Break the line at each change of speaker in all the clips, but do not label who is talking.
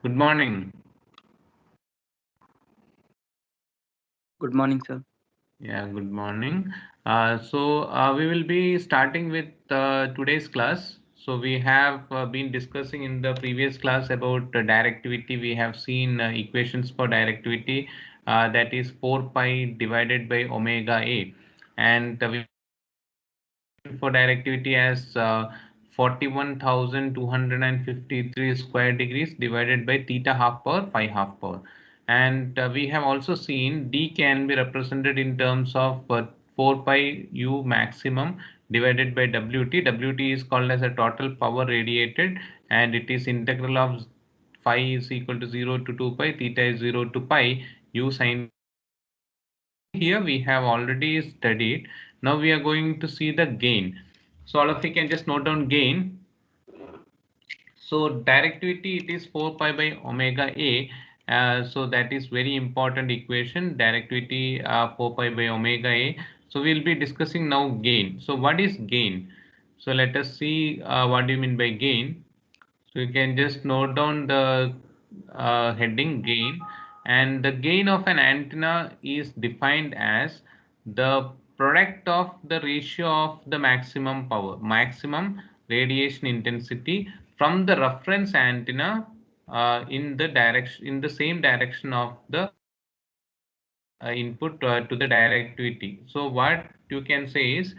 Good morning.
Good morning, sir.
Yeah, good morning. We will be starting with today's class. So we have been discussing in the previous class about directivity. We have seen equations for directivity, that is 4 pi divided by omega a, and we have equation for directivity as 41,253 square degrees divided by theta half power phi half power. And we have also seen d can be represented in terms of 4 pi u maximum divided by wt. Wt is called as a total power radiated, and it is integral of phi is equal to 0 to 2 pi, theta is 0 to pi, u sin here we have already studied. Now we are going to see the gain. So all of you can just note down gain. So directivity, it is 4 pi by omega a. So that is very important equation. Directivity 4 pi by omega a. So we'll be discussing now gain. So what is gain? So let us see what do you mean by gain. So you can just note down the heading gain, and the gain of an antenna is defined as the product of the ratio of the maximum radiation intensity from the reference antenna in the same direction of the input to the directivity. So what you can say is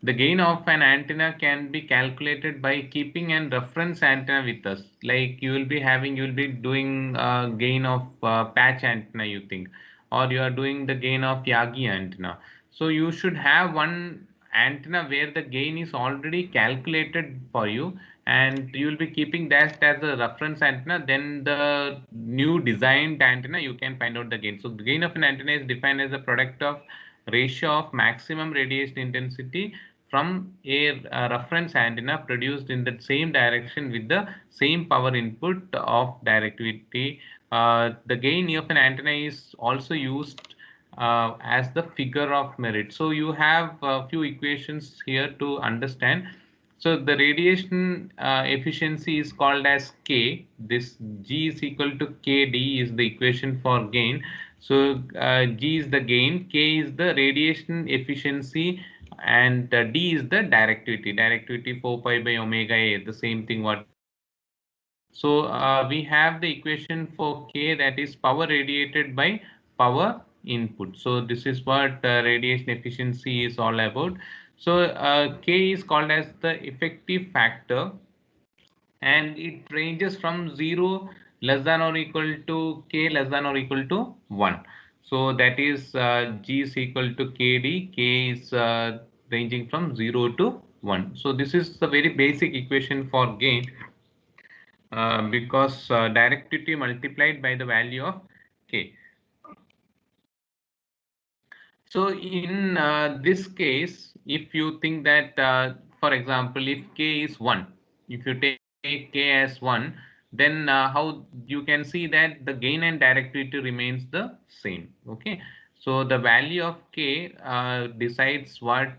the gain of an antenna can be calculated by keeping an reference antenna with us. Like you will be doing gain of patch antenna, you think, or you are doing the gain of Yagi antenna. So you should have one antenna where the gain is already calculated for you, and you will be keeping that as a reference antenna. Then the new designed antenna, you can find out the gain. So the gain of an antenna is defined as a product of ratio of maximum radiation intensity from a reference antenna produced in the same direction with the same power input of directivity. The gain of an antenna is also used as the figure of merit. So you have a few equations here to understand. So the radiation efficiency is called as K. This G is equal to KD is the equation for gain. So G is the gain, K is the radiation efficiency, and D is the directivity. Directivity 4 pi by omega A, the same thing what we have seen. So we have the equation for K, that is power radiated by power input. So this is what radiation efficiency is all about. So K is called as the effective factor, and it ranges from 0 less than or equal to K less than or equal to 1. So that is G is equal to KD. K is ranging from 0 to 1. So this is the very basic equation for gain, because directivity multiplied by the value of K. So in this case, if you think that, for example, if K is 1, if you take K as 1, then how you can see that the gain and directivity remains the same. Okay. So the value of K decides what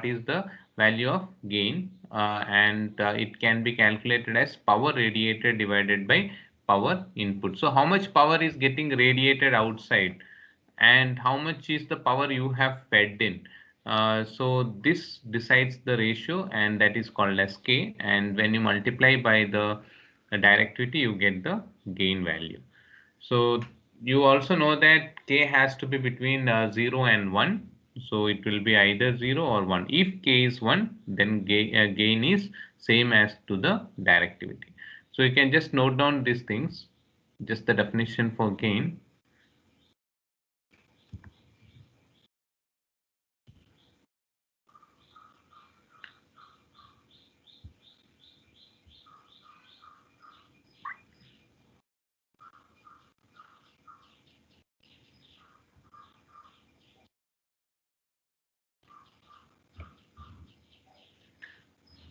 is the value of gain, and it can be calculated as power radiated divided by power input. So how much power is getting radiated outside, and how much is the power you have fed in. So this decides the ratio, and that is called as K, and when you multiply by the directivity you get the gain value. So you also know that K has to be between 0 and 1, so it will be either 0 or 1. If K is 1, then gain is same as to the directivity. So you can just note down these things, just the definition for gain.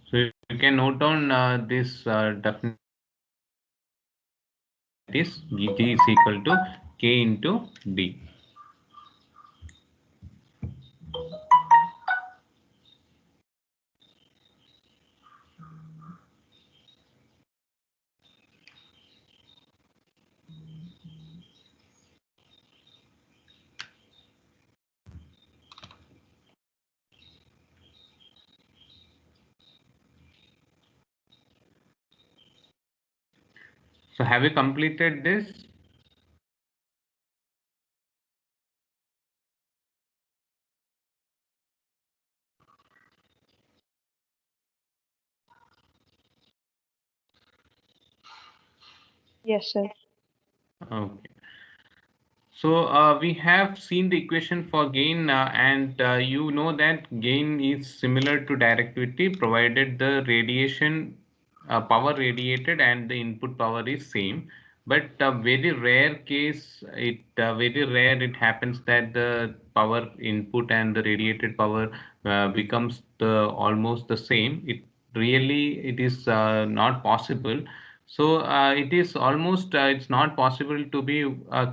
So you can note down this definition for gain, that is G is equal to K into D. So have you completed this?
Yes, sir.
Okay. So we have seen the equation for gain, and you know that gain is similar to directivity provided the radiation power radiated and the input power is same. But very rare case, very rare it happens that the power input and the radiated power becomes almost the same. It is not possible. So it is almost it's not possible to be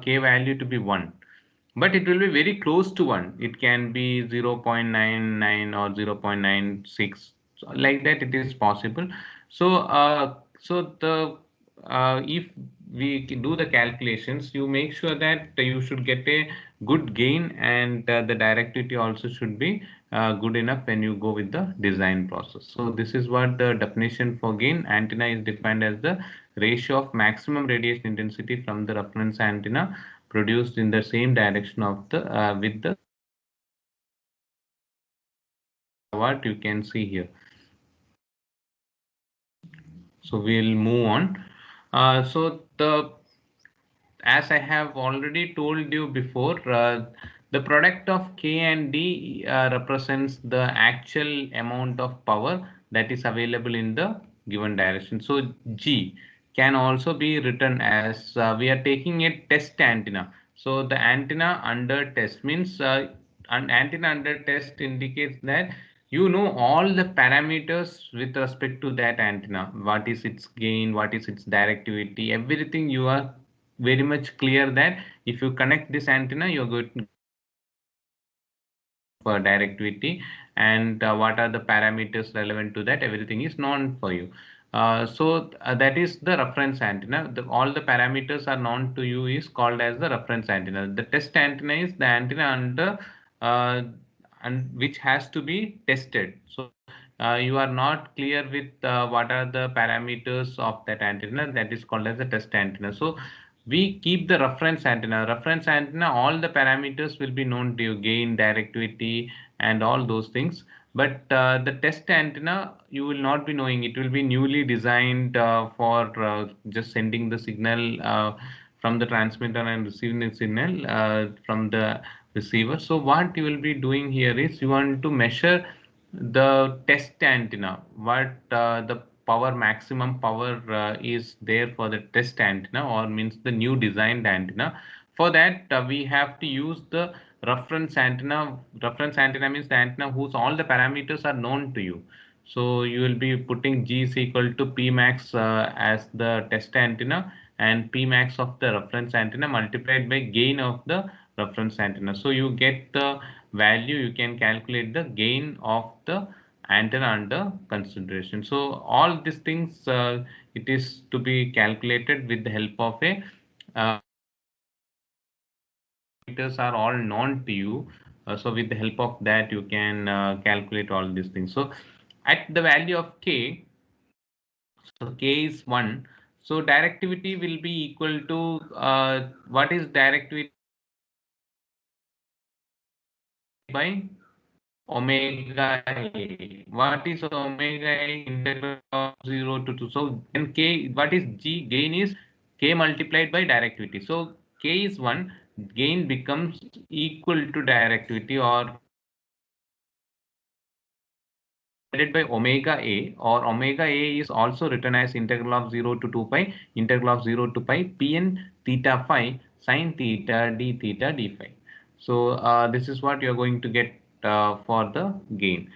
k value to be 1, but it will be very close to 1. It can be 0.99 or 0.96, like that it is possible. So if we do the calculations, you make sure that you should get a good gain, and the directivity also should be good enough when you go with the design process. So this is what the definition for gain. Antenna is defined as the ratio of maximum radiation intensity from the reference antenna produced in the same direction of the with the what you can see here. So we'll move on. So the as I have already told you before, the product of K and D represents the actual amount of power that is available in the given direction. So G can also be written as we are taking a test antenna. So the antenna under test means an antenna under test indicates that you know all the parameters with respect to that antenna. What is its gain, what is its directivity, everything you are very much clear that if you connect this antenna, you're going to for directivity, and what are the parameters relevant to that, everything is known for you. That is the reference antenna. All the parameters are known to you is called as the reference antenna. The test antenna is the antenna under uh, and which has to be tested. So you are not clear with what are the parameters of that antenna, that is called as the test antenna. So we keep the reference antenna. Reference antenna, all the parameters will be known to you, gain, directivity, and all those things. But the test antenna, you will not be knowing. It will be newly designed for just sending the signal from the transmitter and receiving the signal from the receiver. So what you will be doing here is you want to measure the test antenna, what the power maximum power is there for the test antenna, or means the new designed antenna. For that we have to use the reference antenna. Reference antenna means the antenna whose all the parameters are known to you. So you will be putting G is equal to P max as the test antenna, and P max of the reference antenna multiplied by gain of the reference antenna. So you get the value, you can calculate the gain of the antenna under consideration. So all these things it is to be calculated with the help of a parameters are all known to you. So with the help of that you can calculate all these things. So at the value of K, so K is 1. So directivity will be equal to what is directivity by omega A. What is omega A? Integral of 0 to 2. So then K, what is G? Gain is K multiplied by directivity. So K is 1, gain becomes equal to directivity, or divided by omega A, or omega A is also written as integral of 0 to 2 pi, integral of 0 to pi, Pn theta phi sin theta d theta d phi. So this is what you are going to get for the gain.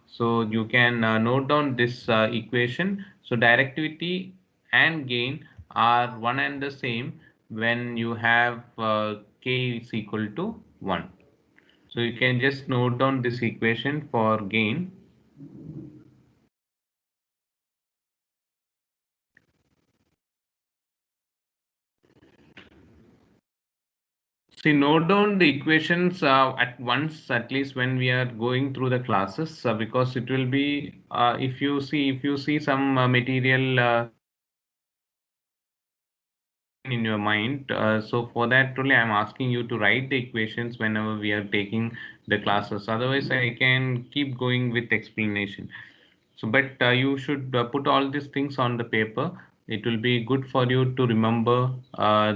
So you can note down this equation. So directivity and gain are one and the same when you have k is equal to 1. So you can just note down this equation for gain. See, note down the equations at once, at least when we are going through the classes, because it will be if you see some material in your mind. So for that only I'm asking you to write the equations whenever we are taking the classes. Otherwise, I can keep going with explanation. So, but you should put all these things on the paper. It will be good for you to remember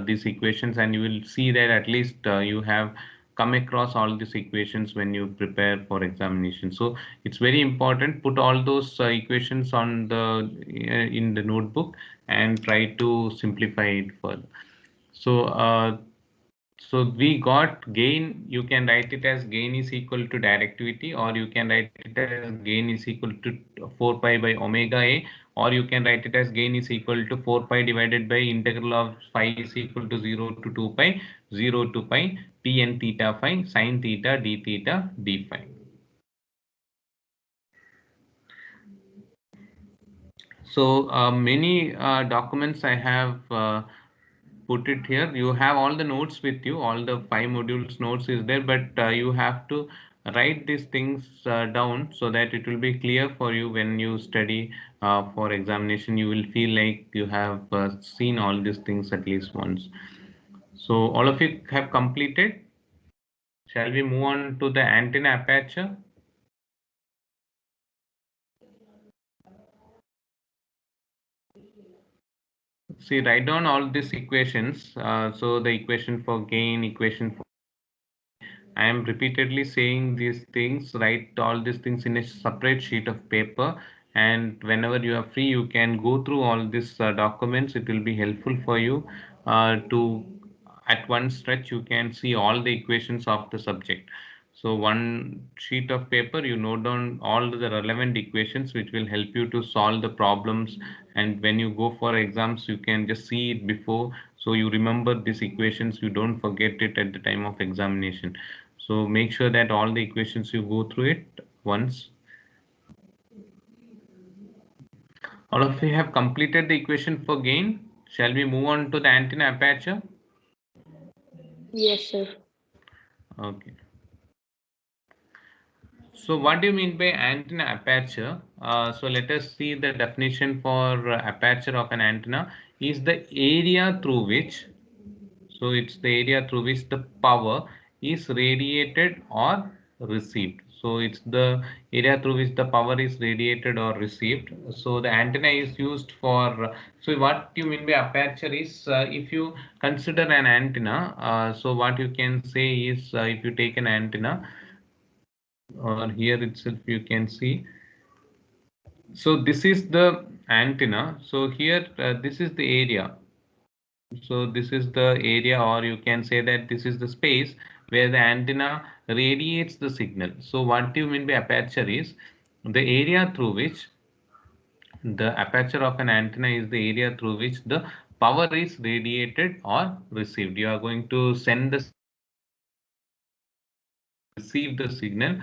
these equations, and you will see that at least you have come across all these equations when you prepare for examination. So it's very important. Put all those equations on the in the notebook and try to simplify it further. So so we got gain, you can write it as gain is equal to directivity, or you can write it as gain is equal to 4 pi by omega a, or you can write it as gain is equal to 4 pi divided by integral of phi is equal to 0 to 2 pi, 0 to pi, t n theta phi, sin theta, d theta, d phi. So many documents I have put it here. You have all the notes with you, all the 5 modules notes is there, but you have to write these things down so that it will be clear for you when you study for examination. You will feel like you have seen all these things at least once. So all of you have completed. Shall we move on to the antenna aperture? See, write down all these equations. So the equation for gain, equation for, I am repeatedly saying these things, write all these things in a separate sheet of paper. And whenever you are free, you can go through all these documents. It will be helpful for you to, at one stretch, you can see all the equations of the subject. So one sheet of paper, you note down all the relevant equations, which will help you to solve the problems. And when you go for exams, you can just see it before. So you remember these equations, you don't forget it at the time of examination. So make sure that all the equations you go through it once. All of you have completed the equation for gain. Shall we move on to the antenna aperture?
Yes, sir.
Okay. So what do you mean by antenna aperture? So let us see the definition for aperture of an antenna is the area through which, so it's the area through which the power is radiated or received. So it's the area through which the power is radiated or received. So the antenna is used for, so what you mean by aperture is if you consider an antenna, so what you can say is if you take an antenna, or here itself you can see, so this is the antenna. So here this is the area. So this is the area, or you can say that this is the space where the antenna radiates the signal. So what you mean by aperture is the area through which, the aperture of an antenna is the area through which the power is radiated or received. You are going to send the, receive the signal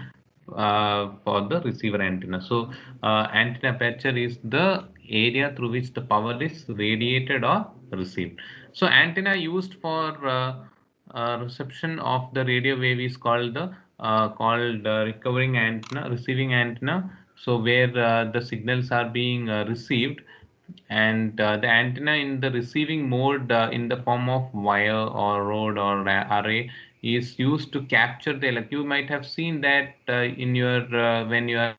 for the receiver antenna. So antenna aperture is the area through which the power is radiated or received. So antenna used for reception of the radio wave is called the recovering antenna, receiving antenna. So where the signals are being received, and the antenna in the receiving mode in the form of wire or rod or array is used to capture the you might have seen that in your when you are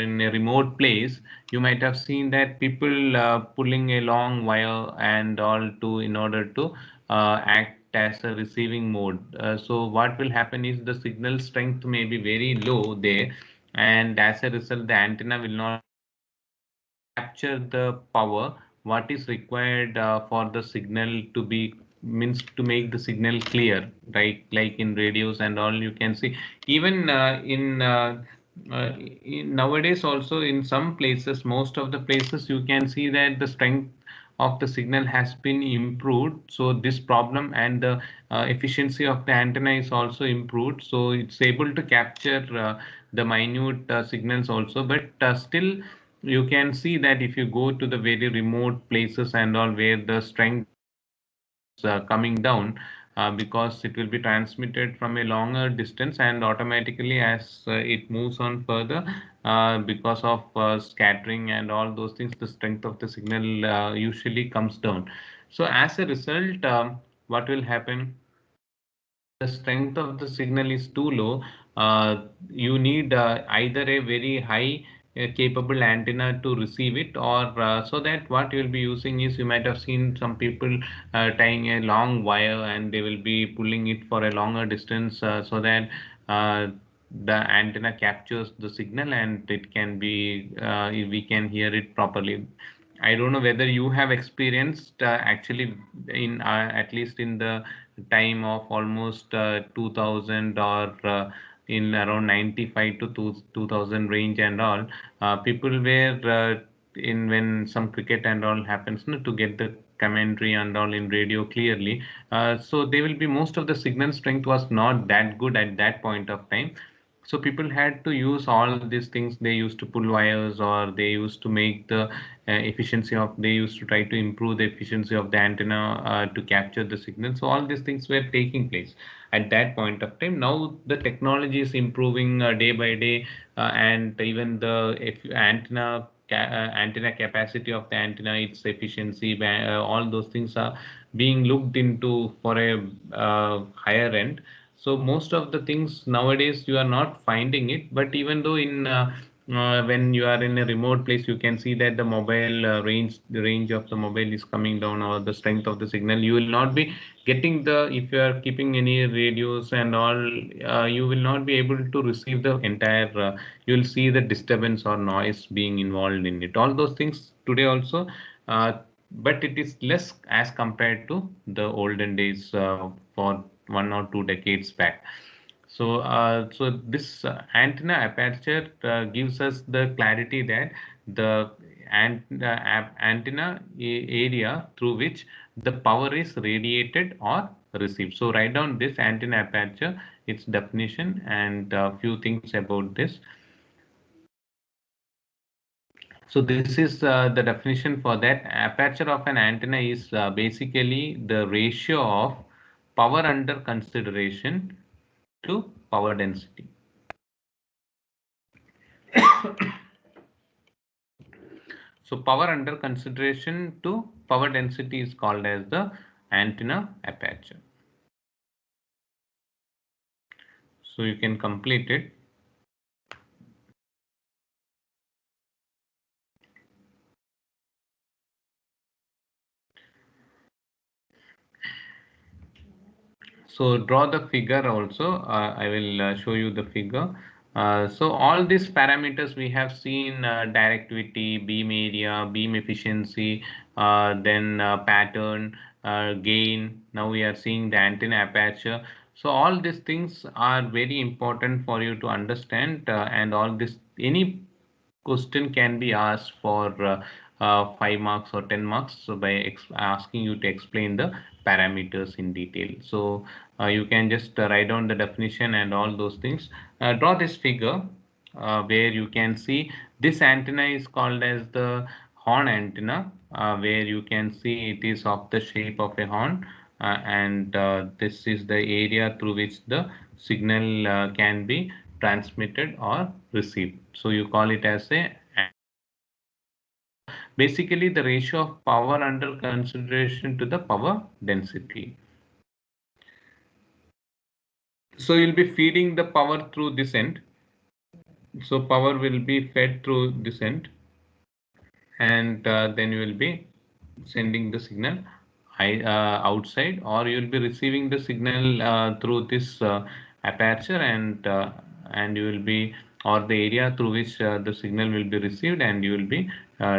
in a remote place, you might have seen that people pulling a long wire and all to in order to act as a receiving mode. So what will happen is the signal strength may be very low there, and as a result the antenna will not capture the power what is required for the signal to be, means to make the signal clear, right? Like in radios and all, you can see even nowadays also in some places, most of the places, you can see that the strength of the signal has been improved. So this problem and the efficiency of the antenna is also improved, so it's able to capture the minute signals also. But still you can see that if you go to the very remote places and all where the strength coming down, because it will be transmitted from a longer distance, and automatically as it moves on further, because of scattering and all those things, the strength of the signal usually comes down. So as a result, what will happen? The strength of the signal is too low. You need either a very high capable antenna to receive it, or so that what you will be using is, you might have seen some people tying a long wire and they will be pulling it for a longer distance, so that uh, the antenna captures the signal and it can be we can hear it properly. I don't know whether you have experienced actually in at least in the time of almost 2000, or in around 95 to 2000 range and all, people were in when some cricket and all happens, no, to get the commentary and all in radio clearly. So they will be, most of the signal strength was not that good at that point of time. So people had to use all these things. They used to pull wires, or they used to make the efficiency of, they used to try to improve the efficiency of the antenna to capture the signal. So all these things were taking place at that point of time. Now the technology is improving day by day, and even the antenna capacity of the antenna, its efficiency, all those things are being looked into for a higher end. So most of the things nowadays you are not finding it, but even though in when you are in a remote place, you can see that the mobile the range of the mobile is coming down, or the strength of the signal. You will not be getting the, if you are keeping any radios and all, you will not be able to receive the entire. You will see the disturbance or noise being involved in it. All those things today also. But it is less as compared to the olden days, for 1 or 2 decades back. So this antenna aperture gives us the clarity that the antenna area through which the power is radiated or received. So write down this antenna aperture, its definition, and a few things about this. So this is the definition for that. Aperture of an antenna is basically the ratio of power under consideration to power density. So power under consideration to power density is called as the antenna aperture. So you can complete it. So draw the figure also. I will show you the figure. So all these parameters we have seen: directivity, beam area, beam efficiency, then pattern, gain. Now we are seeing the antenna aperture. So all these things are very important for you to understand, and all this, any question can be asked for 5 marks or 10 marks, so by asking you to explain the parameters in detail. So you can just write down the definition and all those things. Draw this figure where you can see this antenna is called as the horn antenna, where you can see it is of the shape of a horn, and this is the area through which the signal can be transmitted or received. So you call it as a, basically the ratio of power under consideration to the power density. So you'll be feeding the power through this end. So power will be fed through this end, and then you will be sending the signal outside, or you will be receiving the signal through this aperture, and you will be, or the area through which the signal will be received, and you will be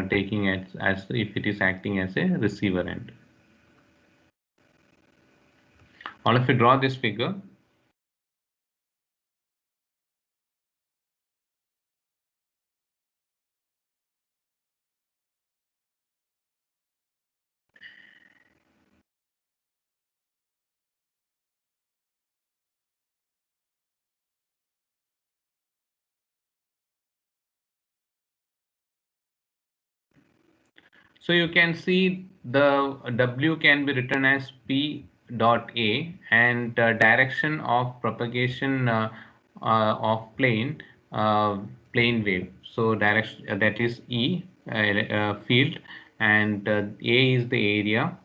taking it as if it is acting as a receiver end. All of you draw this figure. So you can see the W can be written as P dot A, and direction of propagation of plane wave. So direction that is E, field, and A is the area.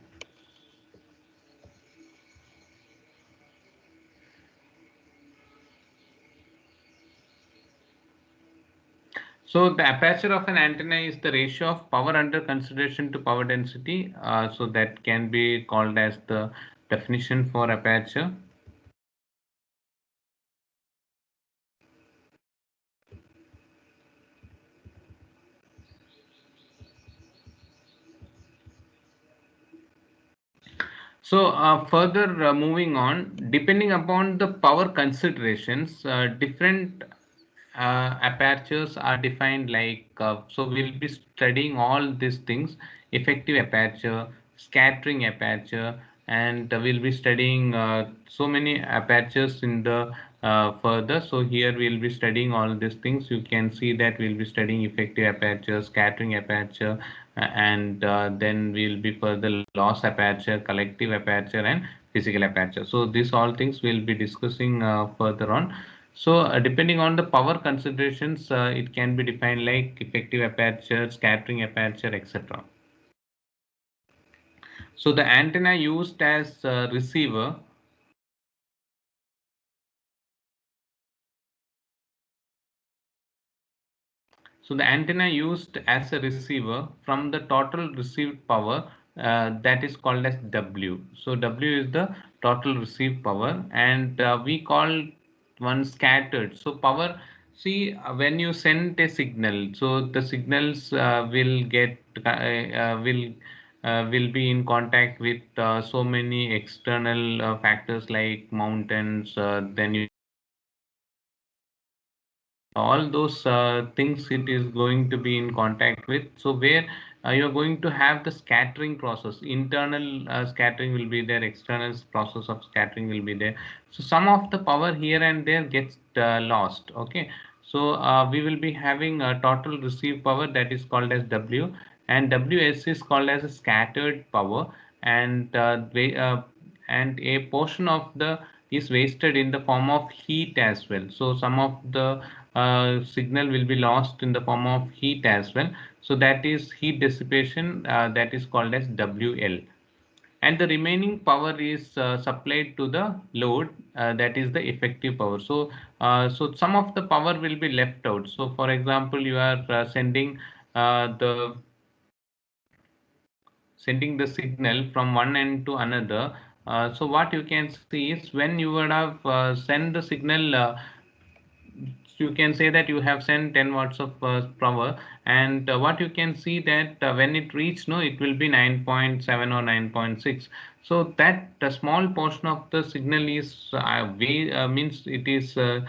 So the aperture of an antenna is the ratio of power under consideration to power density. So that can be called as the definition for aperture. So further moving on, depending upon the power considerations, different apertures are defined like, so we'll be studying all these things: effective aperture, scattering aperture, and we'll be studying so many apertures in the further. So here we'll be studying all these things. You can see that we'll be studying effective aperture, scattering aperture, and then we'll be further loss aperture, collective aperture, and physical aperture. So these all things we'll be discussing further on. So depending on the power considerations, it can be defined like effective aperture, scattering aperture, etc. So the antenna used as receiver. So the antenna used as a receiver from the total received power, that is called as W. So W is the total received power, and we call one scattered. So power, see, when you send a signal, so the signals will be in contact with so many external factors like mountains. Then you, all those things it is going to be in contact with. So where you're going to have the scattering process, internal scattering will be there, external process of scattering will be there. So some of the power here and there gets lost. Okay, so we will be having a total received power that is called as W, and Ws is called as a scattered power, and and a portion of the is wasted in the form of heat as well. So some of the signal will be lost in the form of heat as well. So that is heat dissipation, that is called as WL. And the remaining power is supplied to the load, that is the effective power. So so some of the power will be left out. So for example, you are the sending the signal from one end to another. So what you can see is when you would have sent the signal, you can say that you have sent 10 watts of power, and what you can see that when it reaches, no, it will be 9.7 or 9.6. So that the small portion of the signal is means it is uh,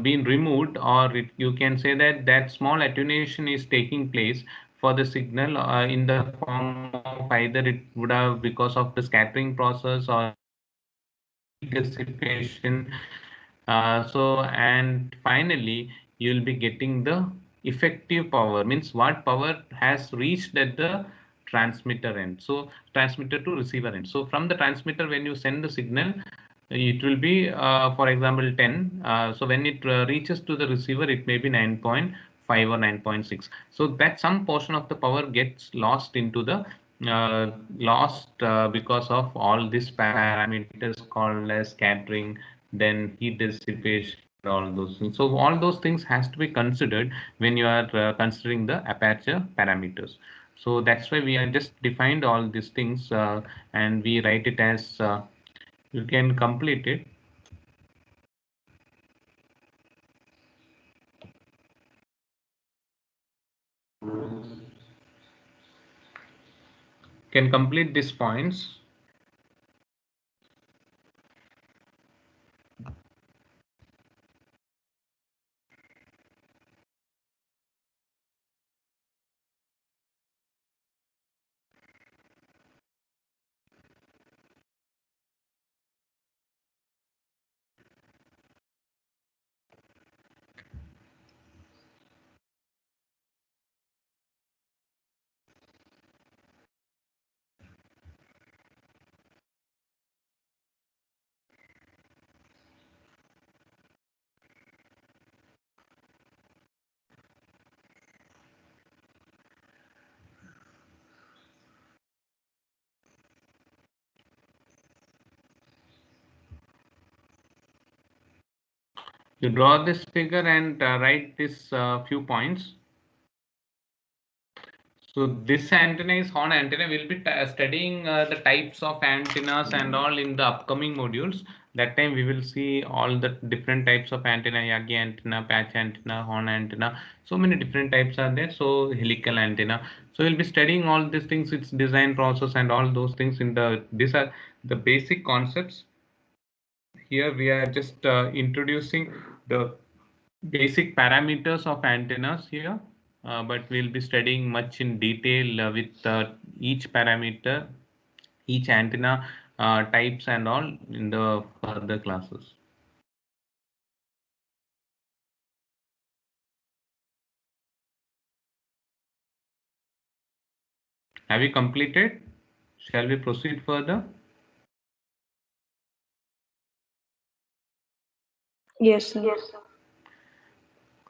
been removed, or you can say that that small attenuation is taking place for the signal in the form of either it would have because of the scattering process or dissipation. So and finally you'll be getting the effective power, means what power has reached at the transmitter end, so transmitter to receiver end. So from the transmitter, when you send the signal, it will be for example 10. So when it reaches to the receiver, it may be 9.5 or 9.6. So that some portion of the power gets lost into the lost because of all these parameters called as scattering, then heat dissipation, all those things. So all those things has to be considered when you are considering the aperture parameters. So that's why we are just defined all these things, and we write it as, you can complete it. Can complete these points. You draw this figure and write this few points. So this antenna is horn antenna. We'll be studying the types of antennas and all in the upcoming modules. That time we will see all the different types of antenna, Yagi antenna, patch antenna, horn antenna. So many different types are there. So helical antenna. So we'll be studying all these things, its design process and all those things in the, these are the basic concepts. Here we are just introducing the basic parameters of antennas here, but we'll be studying much in detail with each parameter, each antenna types and all in the further classes. Have you completed? Shall we proceed further?
Yes, sir.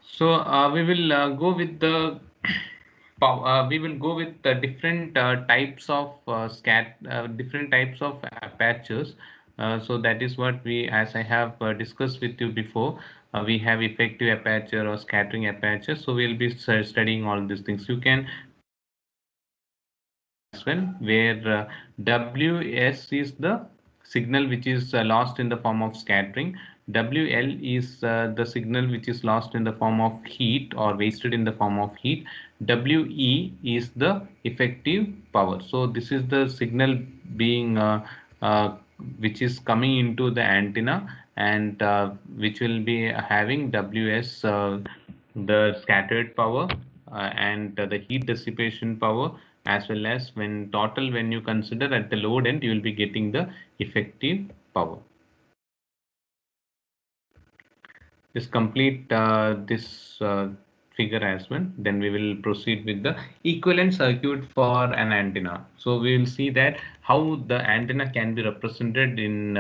So we will go with the we will go with the different types of different types of apertures. So that is what we, as I have discussed with you before, we have effective aperture or scattering aperture. So we'll be studying all these things. You can as well, where WS is the signal which is lost in the form of scattering. WL is the signal which is lost in the form of heat or wasted in the form of heat. WE is the effective power. So this is the signal being which is coming into the antenna, and which will be having WS, the scattered power, and the heat dissipation power, as well as when you consider at the load end, you will be getting the effective power. Just complete this figure as well. Then we will proceed with the equivalent circuit for an antenna. So we will see that how the antenna can be represented in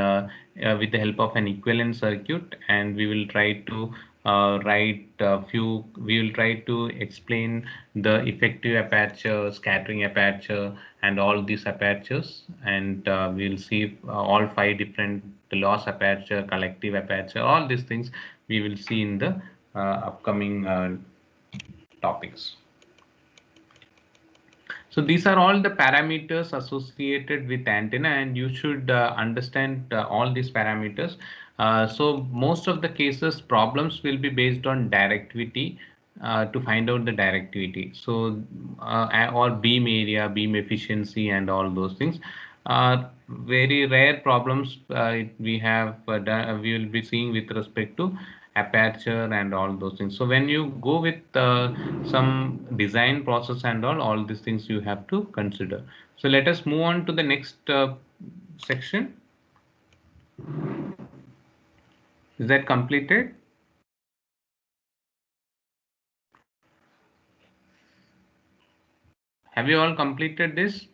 with the help of an equivalent circuit, and we will try to write a few. We will try to explain the effective aperture, scattering aperture, and all these apertures, and we will see all five different, the loss aperture, collective aperture, all these things we will see in the upcoming topics. So these are all the parameters associated with antenna, and you should understand all these parameters. So most of the cases problems will be based on directivity, to find out the directivity. So or beam area, beam efficiency, and all those things. Very rare problems we have we will be seeing with respect to aperture and all those things. So when you go with some design process and all these things you have to consider. So let us move on to the next section. Is that completed? Have you all completed this?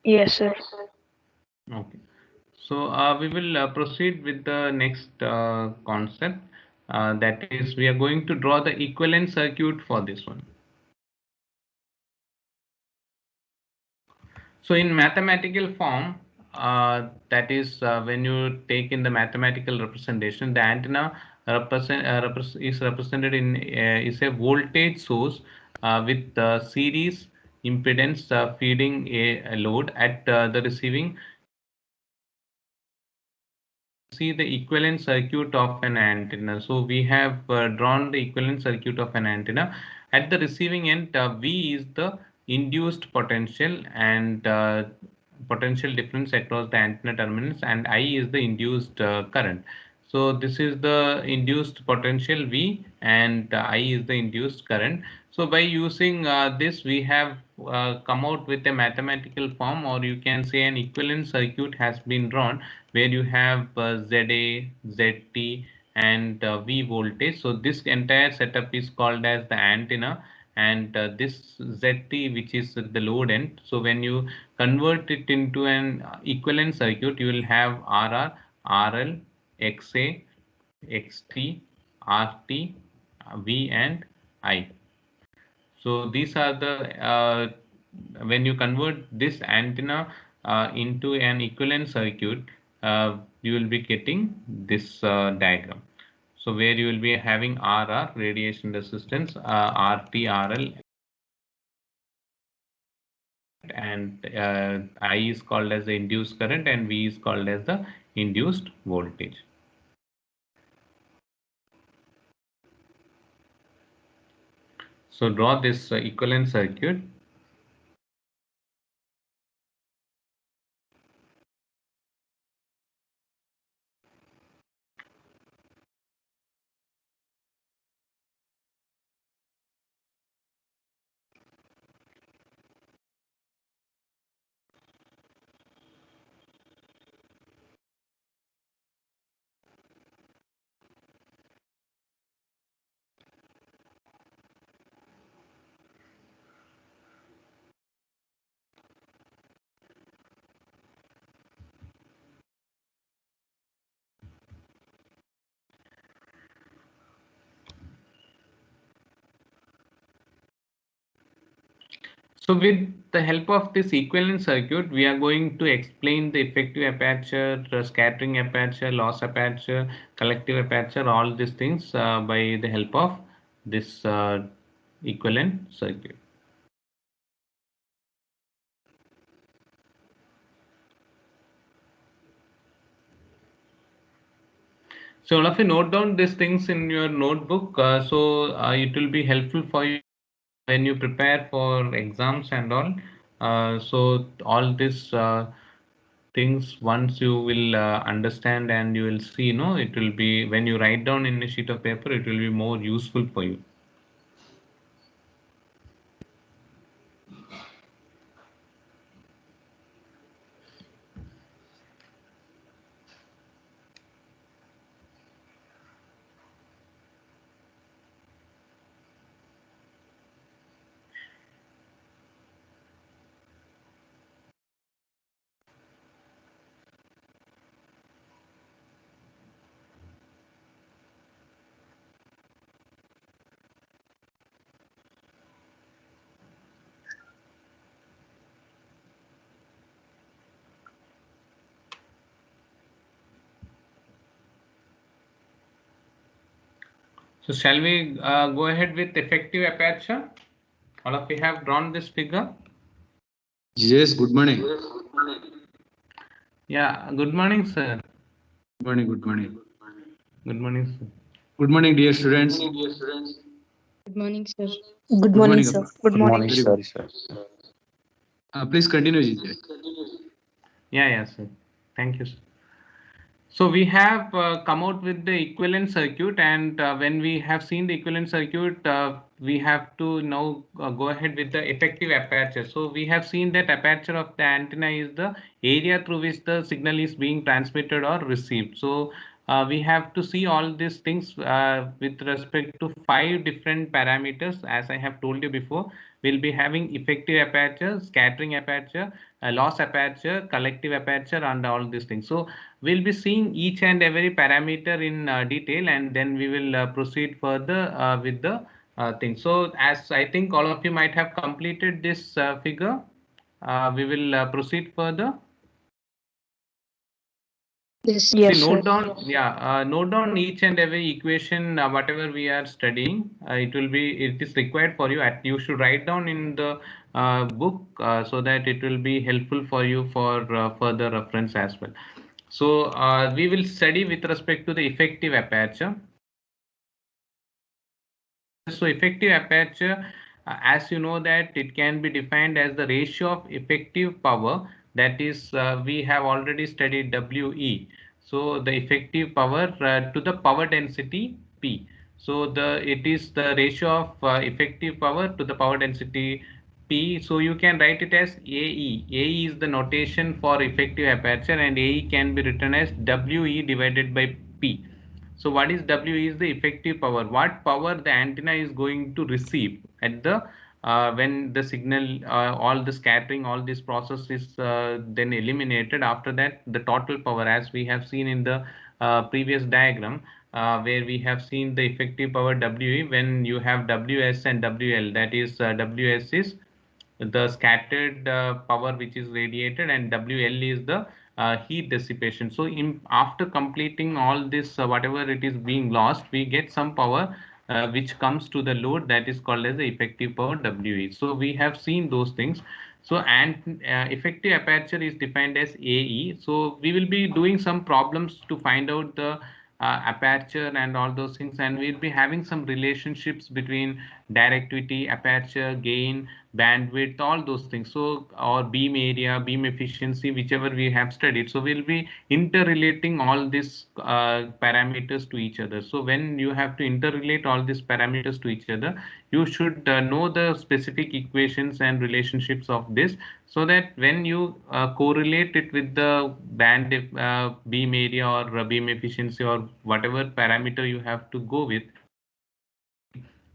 Yes, sir.
Okay. So we will proceed with the next concept. That is, we are going to draw the equivalent circuit for this one. So in mathematical form, that is when you take in the mathematical representation, the antenna is represented in is a voltage source with series impedance feeding a load at the receiving. See the equivalent circuit of an antenna. So we have drawn the equivalent circuit of an antenna. At the receiving end, V is the induced potential, and potential difference across the antenna terminals, and I is the induced current. So this is the induced potential V, and I is the induced current. So by using this, we have come out with a mathematical form, or you can say an equivalent circuit has been drawn, where you have ZA, ZT, and V voltage. So this entire setup is called as the antenna, and this ZT, which is the load end. So when you convert it into an equivalent circuit, you will have RR, RL, XA, XT, RT, V, and I. So these are the when you convert this antenna into an equivalent circuit, you will be getting this diagram. So where you will be having RR, radiation resistance, RT, RL, and I is called as the induced current and V is called as the induced voltage. So draw this equivalent circuit. So with the help of this equivalent circuit, we are going to explain the effective aperture, scattering aperture, loss aperture, collective aperture, all these things by the help of this equivalent circuit. So all of you note down these things in your notebook. It will be helpful for you when you prepare for exams and all. So all these things once you will understand and you will see, it will be when you write down in a sheet of paper, it will be more useful for you. So shall we go ahead with effective aperture? All of you have drawn this figure.
Yes, good morning.
Yeah, good morning, sir.
Good morning, good morning.
Good morning, sir.
Good morning, dear students.
Good morning, sir.
Good morning, sir.
Good morning.
Sir. Please continue, Jitendra.
Yeah, sir. Thank you, sir. So we have come out with the equivalent circuit, and when we have seen the equivalent circuit, we have to now go ahead with the effective aperture. So we have seen that aperture of the antenna is the area through which the signal is being transmitted or received. So we have to see all these things with respect to 5 different parameters. As I have told you before, we'll be having effective aperture, scattering aperture, loss aperture, collective aperture, and all these things. So we'll be seeing each and every parameter in detail, and then we will proceed further with the thing. So as I think all of you might have completed this figure, we will proceed further.
Yes,
See,
sir.
note down each and every equation, whatever we are studying. It is required for you. You should write down in the book so that it will be helpful for you for further reference as well. So we will study with respect to the effective aperture. So effective aperture, as you know that it can be defined as the ratio of effective power, that is we have already studied WE. So the effective power to the power density P. So it is the ratio of effective power to the power density P. So you can write it as AE. AE is the notation for effective aperture, and AE can be written as WE divided by P. So what is W is the effective power. What power the antenna is going to receive at the when the signal, all the scattering, all this process is then eliminated. After that, the total power, as we have seen in the previous diagram, where we have seen the effective power WE when you have WS and WL. That is WS is the scattered power which is radiated, and WL is the heat dissipation. So after completing all this, whatever it is being lost, we get some power which comes to the load, that is called as the effective power WE. So we have seen those things. So and effective aperture is defined as AE. So we will be doing some problems to find out the aperture and all those things, and we'll be having some relationships between directivity, aperture, gain, bandwidth, all those things. So or beam area, beam efficiency, whichever we have studied. So we'll be interrelating all these parameters to each other. So when you have to interrelate all these parameters to each other, you should know the specific equations and relationships of this, so that when you correlate it with the band beam area or beam efficiency or whatever parameter you have to go with,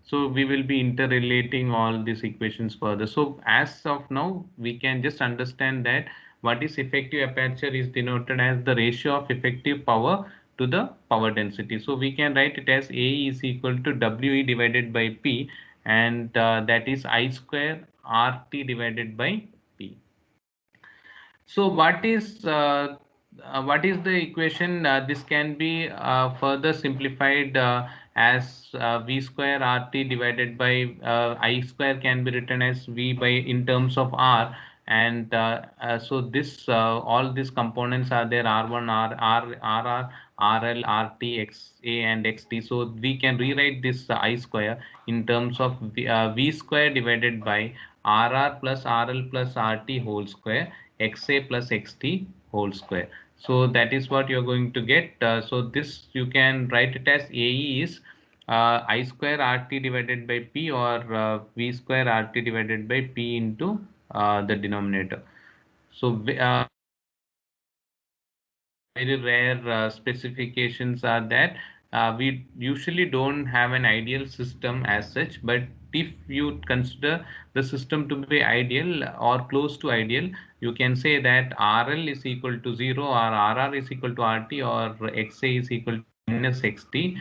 so we will be interrelating all these equations further. So as of now, we can just understand that what is effective aperture is denoted as the ratio of effective power to the power density. So we can write it as AE is equal to WE divided by P, and that is I square RT divided by P. So what is the equation? This can be further simplified as V square RT divided by I square can be written as V by in terms of R, and so this all these components are there: R1, RR, RL, RT, XA, and XT. So we can rewrite this I square in terms of V square divided by RR plus RL plus RT whole square, XA plus XT whole square. So that is what you're going to get. So this you can write it as AE is I square RT divided by P, or V square RT divided by P into the denominator. So very rare specifications are that we usually don't have an ideal system as such, but if you consider the system to be ideal or close to ideal, you can say that RL is equal to 0, or RR is equal to RT, or XA is equal to minus XT.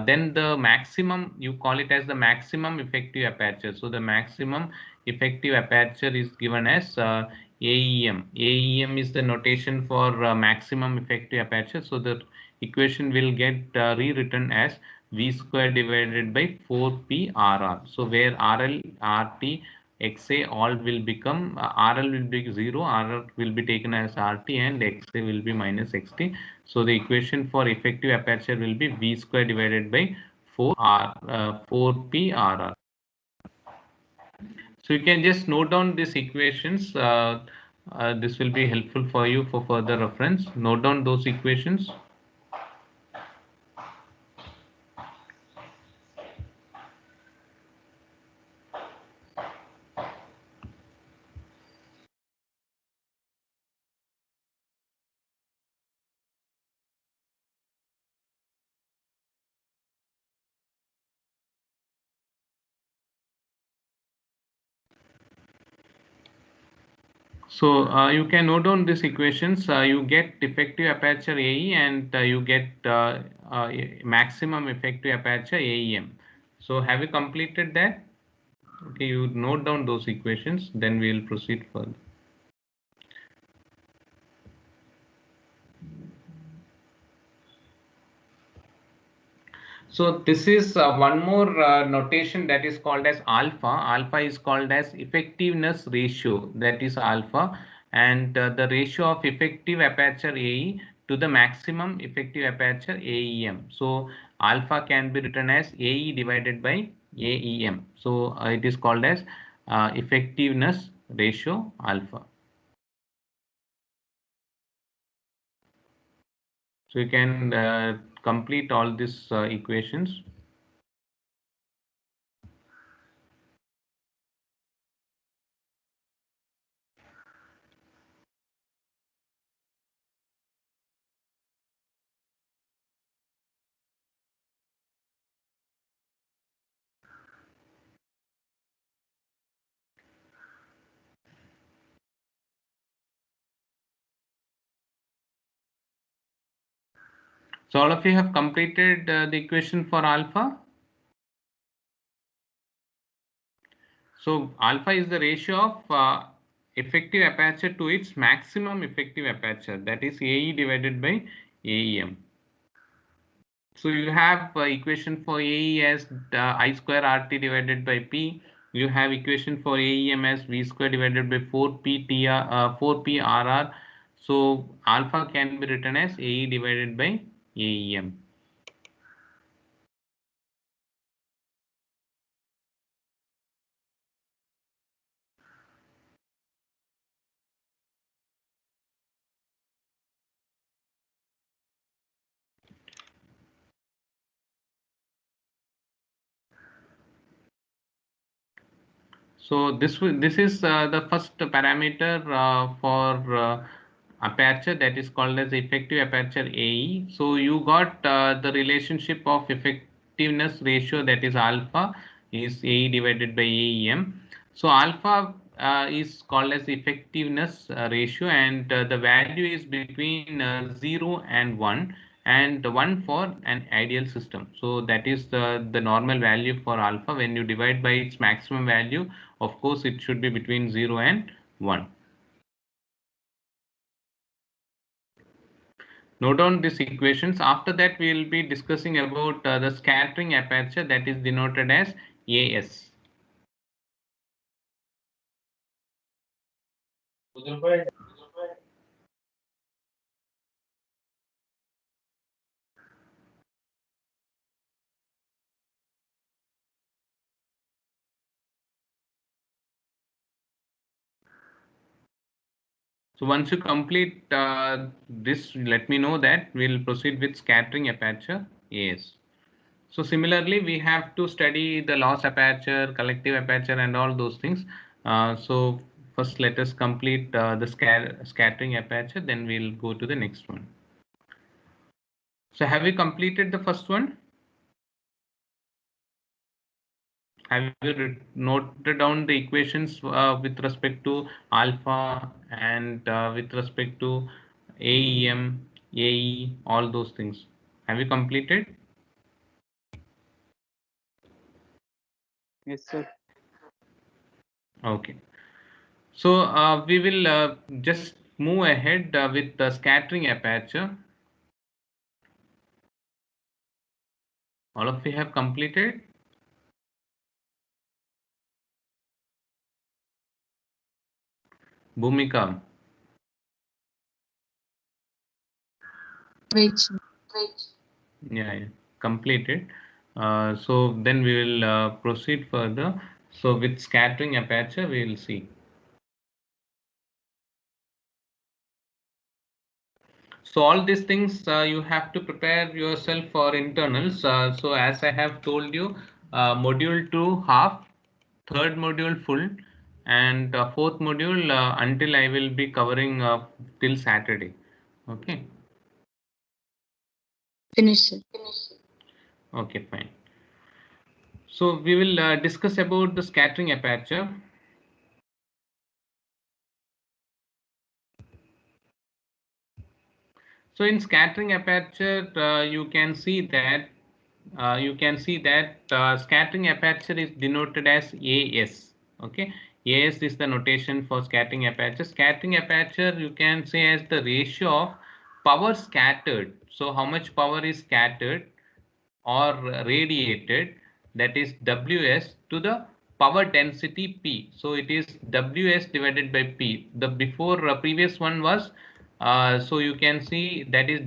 Then the maximum, you call it as the maximum effective aperture. So the maximum effective aperture is given as AEM. AEM is the notation for maximum effective aperture. So the equation will get rewritten as V square divided by 4PRR. So where RL, RT, XA all will become RL will be 0, RR will be taken as RT, and XA will be minus XT. So the equation for effective aperture will be V square divided by 4PRR. So you can just note down these equations. This will be helpful for you for further reference. Note down those equations. So you can note down these equations. You get effective aperture AE, and you get maximum effective aperture AEM. So have you completed that? Okay, you note down those equations, then we will proceed further. So this is one more notation that is called as alpha. Alpha is called as effectiveness ratio, that is alpha, and the ratio of effective aperture AE to the maximum effective aperture AEM. So alpha can be written as AE divided by AEM. So it is called as effectiveness ratio alpha. So you can complete all these equations. So all of you have completed the equation for alpha. So alpha is the ratio of effective aperture to its maximum effective aperture, that is AE divided by AEM. So you have equation for AE as I square RT divided by P. You have equation for AEM as V square divided by 4P RR. So alpha can be written as AE divided by AEM. So this is the first parameter for aperture, that is called as effective aperture AE. So you got the relationship of effectiveness ratio, that is alpha is AE divided by AEM. So alpha is called as effectiveness ratio, and the value is between 0 and 1, and 1 for an ideal system. So that is the normal value for alpha. When you divide by its maximum value, of course it should be between 0 and 1. Note down these equations. After that we will be discussing about the scattering aperture, that is denoted as AS. So once you complete this, let me know that we'll proceed with scattering aperture AS. So similarly, we have to study the loss aperture, collective aperture, and all those things. So first let us complete the scattering aperture, then we'll go to the next one. So have you completed the first one? Have you noted down the equations with respect to alpha and with respect to AEM, AE, all those things? Have you completed?
Yes, sir.
Okay. So we will just move ahead with the scattering aperture. All of you have completed? Bhumika.
Wait.
Yeah, completed. So then we will proceed further. So with scattering aperture, we will see. So all these things you have to prepare yourself for internals. So as I have told you, module 2 half, third module full, and fourth module until I will be covering till Saturday. Okay.
Finish it.
Okay, fine. So we will discuss about the scattering aperture. So in scattering aperture, you can see that scattering aperture is denoted as AS. Okay, AS is the notation for scattering aperture. Scattering aperture you can say as the ratio of power scattered. So how much power is scattered or radiated, that is Ws, to the power density P. So it is Ws divided by P. The before previous one was so you can see that is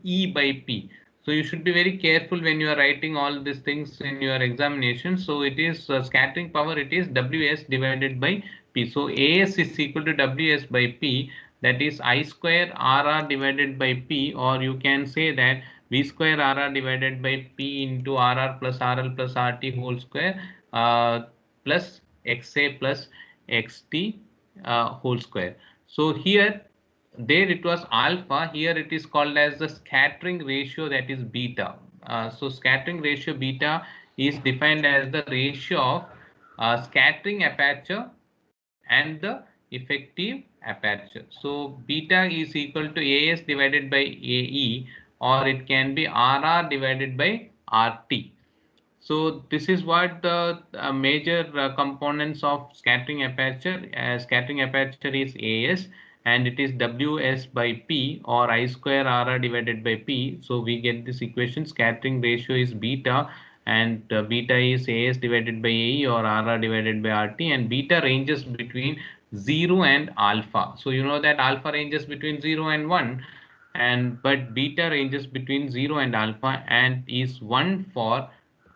We by P. So you should be very careful when you are writing all these things in your examination. So it is scattering power, it is Ws divided by P. So As is equal to Ws by P, that is I square Rr divided by P, or you can say that V square Rr divided by P into Rr plus RL plus RT whole square plus XA plus XT whole square. So here, there it was alpha, here it is called as the scattering ratio, that is beta. So scattering ratio beta is defined as the ratio of scattering aperture and the effective aperture. So beta is equal to AS divided by AE, or it can be RR divided by RT. So this is what the major components of scattering aperture. Scattering aperture is AS, and it is WS by P, or I square RR divided by P. So we get this equation: scattering ratio is beta, and beta is AS divided by AE, or RR divided by RT, and beta ranges between 0 and alpha. So you know that alpha ranges between 0 and 1, and but beta ranges between 0 and alpha and is 1 for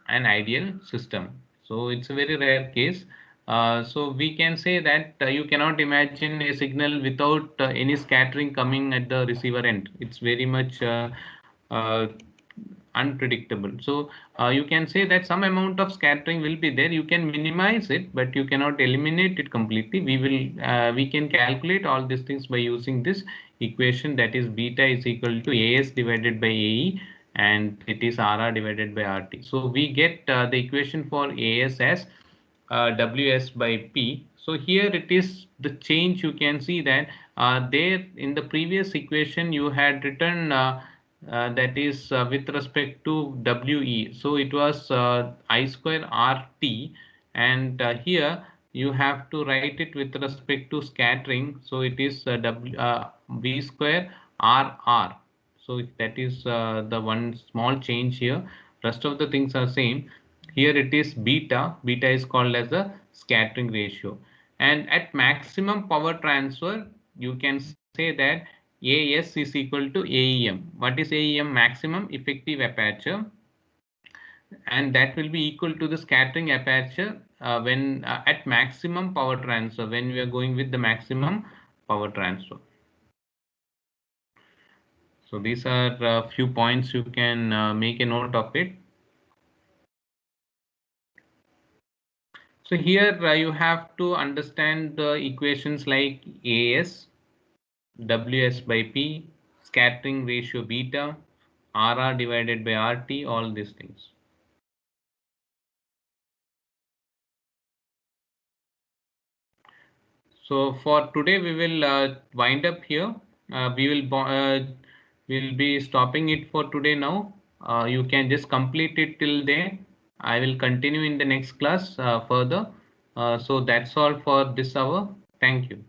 an ideal system. So it's a very rare case. So we can say that you cannot imagine a signal without any scattering coming at the receiver end. It's very much uh, unpredictable. So you can say that some amount of scattering will be there. You can minimize it, but you cannot eliminate it completely. We can calculate all these things by using this equation, that is beta is equal to AS divided by AE, and it is RR divided by RT. So we get the equation for AS as WS by P. So here it is the change. You can see that there in the previous equation you had written that is with respect to WE. So it was I square RT, and here you have to write it with respect to scattering. So it is V square RR. So that is the one small change here. Rest of the things are same. Here it is beta. Beta is called as the scattering ratio. And at maximum power transfer, you can say that AS is equal to AEM. What is AEM? Maximum effective aperture. And that will be equal to the scattering aperture when at maximum power transfer, when we are going with the maximum power transfer. So these are a few points you can make a note of it. So here you have to understand the equations like AS, WS by P, scattering ratio beta, RR divided by RT, all these things. So for today we will wind up here. We'll be stopping it for today now. You can just complete it till there. I will continue in the next class further. So that's all for this hour. Thank you.